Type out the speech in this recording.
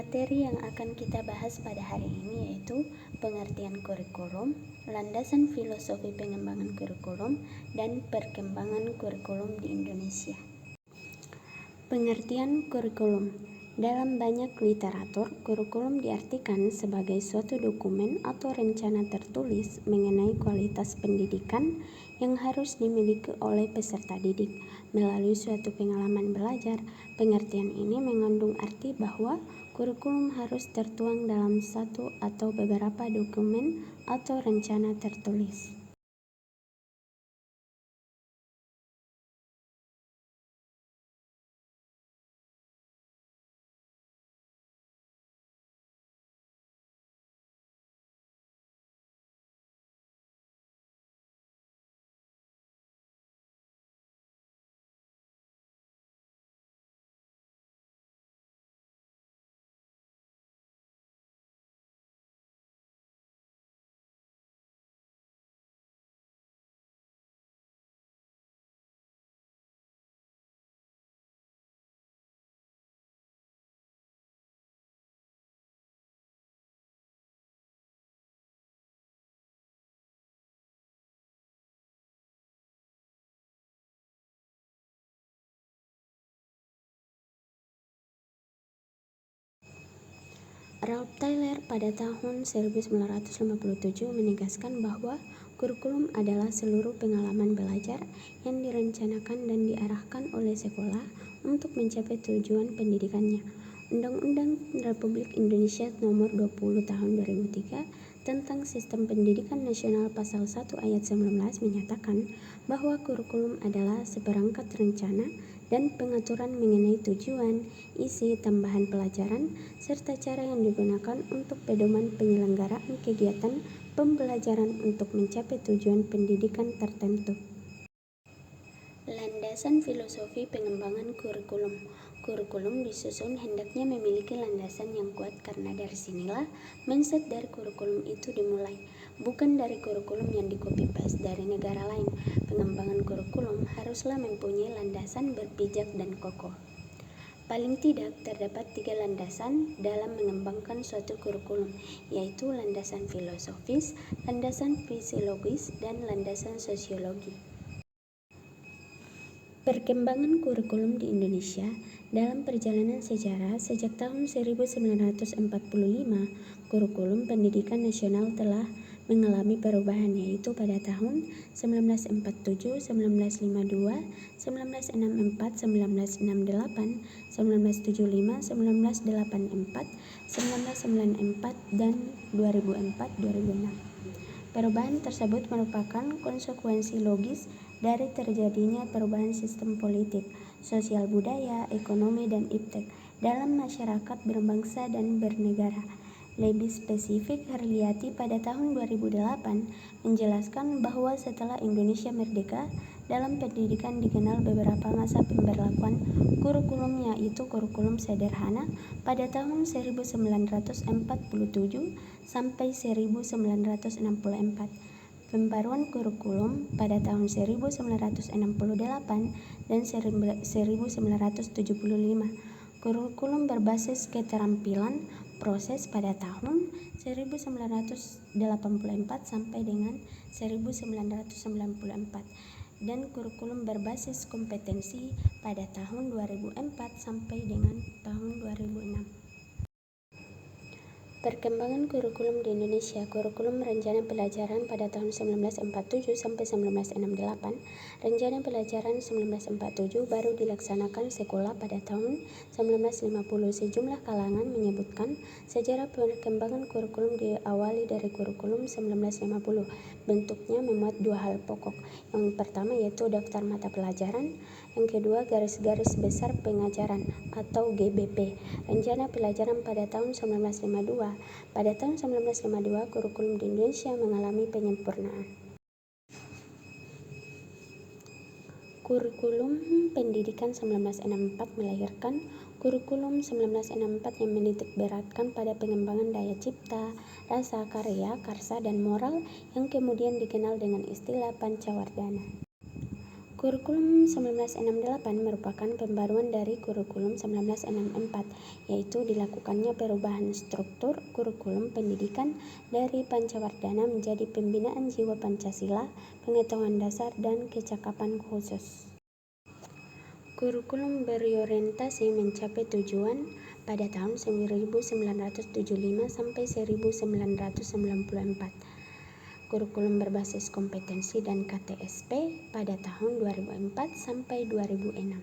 Materi yang akan kita bahas pada hari ini yaitu pengertian kurikulum, landasan filosofi pengembangan kurikulum, dan perkembangan kurikulum di Indonesia. Pengertian kurikulum. Dalam banyak literatur, kurikulum diartikan sebagai suatu dokumen atau rencana tertulis mengenai kualitas pendidikan yang harus dimiliki oleh peserta didik melalui suatu pengalaman belajar. Pengertian ini mengandung arti bahwa kurikulum harus tertuang dalam satu atau beberapa dokumen atau rencana tertulis. Ralph Tyler pada tahun 1957 menegaskan bahwa kurikulum adalah seluruh pengalaman belajar yang direncanakan dan diarahkan oleh sekolah untuk mencapai tujuan pendidikannya. Undang-Undang Republik Indonesia Nomor 20 Tahun 2003 tentang Sistem Pendidikan Nasional Pasal 1 Ayat 19 menyatakan bahwa kurikulum adalah seperangkat rencana dan pengaturan mengenai tujuan, isi, tambahan pelajaran, serta cara yang digunakan untuk pedoman penyelenggaraan kegiatan pembelajaran untuk mencapai tujuan pendidikan tertentu. Landasan filosofi pengembangan kurikulum. Kurikulum disusun hendaknya memiliki landasan yang kuat karena dari sinilah mindset dari kurikulum itu dimulai, bukan dari kurikulum yang di-copy-paste dari negara lain. Pengembangan kurikulum haruslah mempunyai landasan berpijak dan kokoh. Paling tidak terdapat 3 landasan dalam mengembangkan suatu kurikulum, yaitu landasan filosofis, landasan fisiologis, dan landasan sosiologi. Perkembangan kurikulum di Indonesia. Dalam perjalanan sejarah sejak tahun 1945, kurikulum pendidikan nasional telah mengalami perubahan, yaitu pada tahun 1947, 1952, 1964, 1968, 1975, 1984, 1994, dan 2004-2006. Perubahan tersebut merupakan konsekuensi logis dari terjadinya perubahan sistem politik, sosial budaya, ekonomi, dan iptek dalam masyarakat berbangsa dan bernegara. Lebih spesifik, Herliati pada tahun 2008 menjelaskan bahwa setelah Indonesia merdeka, dalam pendidikan dikenal beberapa masa pemberlakuan kurikulum, yaitu kurikulum sederhana pada tahun 1947 sampai 1964, pembaruan kurikulum pada tahun 1968 dan 1975, kurikulum berbasis keterampilan proses pada tahun 1984 sampai dengan 1994, dan kurikulum berbasis kompetensi pada tahun 2004 sampai dengan tahun 2006. Perkembangan kurikulum di Indonesia. Kurikulum Rencana Pelajaran pada tahun 1947 sampai 1968. Rencana Pelajaran 1947 baru dilaksanakan sekolah pada tahun 1950. Sejumlah kalangan menyebutkan sejarah perkembangan kurikulum diawali dari kurikulum 1950. Bentuknya memuat 2 hal pokok. Yang pertama yaitu daftar mata pelajaran, yang kedua garis-garis besar pengajaran atau GBP. Rencana Pelajaran pada tahun 1952. Pada tahun 1952, kurikulum di Indonesia mengalami penyempurnaan. Kurikulum Pendidikan 1964 melahirkan kurikulum 1964 yang menitik beratkan pada pengembangan daya cipta, rasa, karya, karsa, dan moral yang kemudian dikenal dengan istilah Pancawardana. Kurikulum 1968 merupakan pembaruan dari kurikulum 1964, yaitu dilakukannya perubahan struktur kurikulum pendidikan dari Pancawardhana menjadi pembinaan jiwa Pancasila, pengetahuan dasar, dan kecakapan khusus. Kurikulum berorientasi mencapai tujuan pada tahun 1975 sampai 1994. Kurikulum berbasis kompetensi dan KTSP pada tahun 2004 sampai 2006.